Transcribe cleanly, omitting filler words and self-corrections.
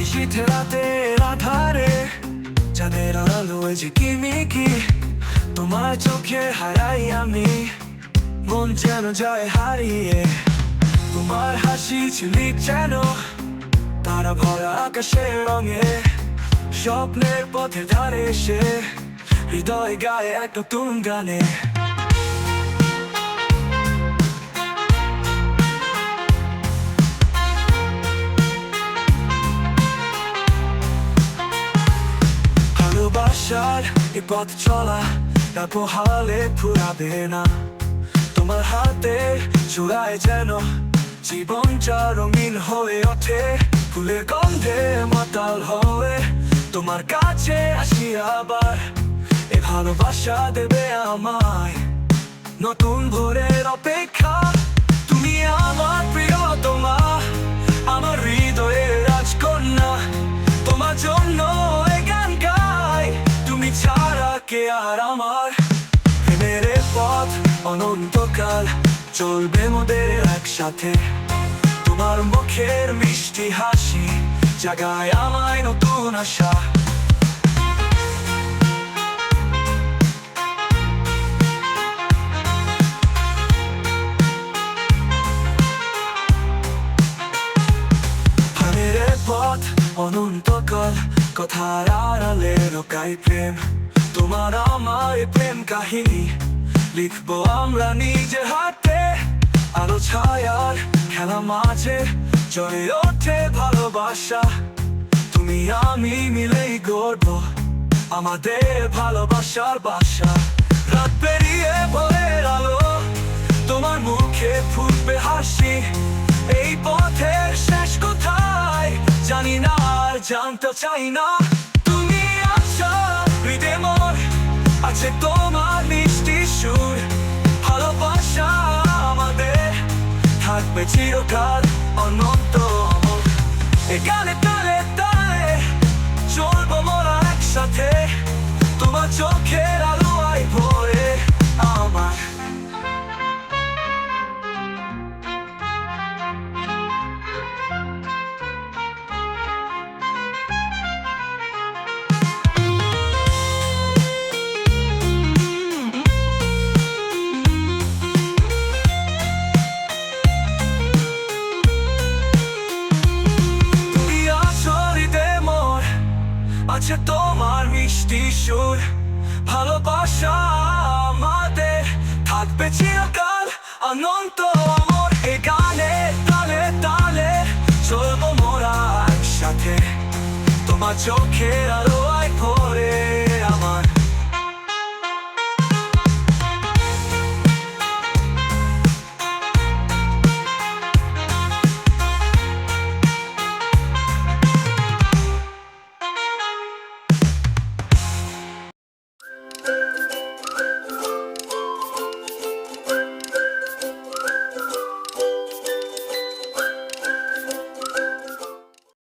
শীতের রাতের আধারে চাঁদের আলোয় যে কিমিকি তোমার চোখে হারাই আমি, মন যেন যায় হারিয়ে। তোমার হাসি ঝিলিক যেন তারা ভরা আকাশের রঙে, স্বপ্নের পথে ধারে এসে হৃদয় গায়ে এক নতুন গানে। ভালোবাসার এই পথ চলা না পোহালে ফুরাবে না। তোমার হাতে চূড়ায় যেন জীবনটা রঙিন হয়ে ওঠে, ফুলের গন্ধে মাতাল হয়ে তোমার কাছে আসি আবার। এ ভালোবাসা দেবে আমায় নতুন ভোরের অপেক্ষা। তুমি আমার প্রিয়তমা, আমার হৃদয়ের রাজকন্যা, তোমার জন্য এ গান গাই। তুমি ছাড়া কে আর আমার প্রেমের এ পথ অনন্তকাল চলবে মোদের একসাথে। তোমার মুখের মিষ্টি হাসি জাগায় আমায় নতুন আশা। প্রেমের এ পথ অনন্তকাল কথার আড়ালে লুকায় প্রেম। তোমার আমার প্রেম কাহিনী লিখবো আমরা নিজের হাতে। আলো ছায়ার খেলা মাঝে জড়ে ওঠে ভালোবাসা। তুমি আমি মিলেই গড়ব আমাদের ভালোবাসার বাসা। রাত পেরিয়ে ভোরের আলো, তোমার মুখে ফুটবে হাসি। এই পথের শেষ কোথায় জানি না, আর জানতে চাই না। তুমি আছো হৃদয়ে মোর, আছে তোমার মিষ্টি সুর। ভালোবাসা আমাদের থাকবে চিরকাল অনন্ত অমর। এ গানে তালে তালে চলবো মোরা একসাথে, তোমার চোখের আলোয় ভরে আমার। আছে তোমার মিষ্টি সুর। ভালোবাসা আমাদের থাকবে চিরকাল অনন্ত অমর। এ গানে তালে তালে চলবো মোরা একসাথে, তোমার চোখের আলো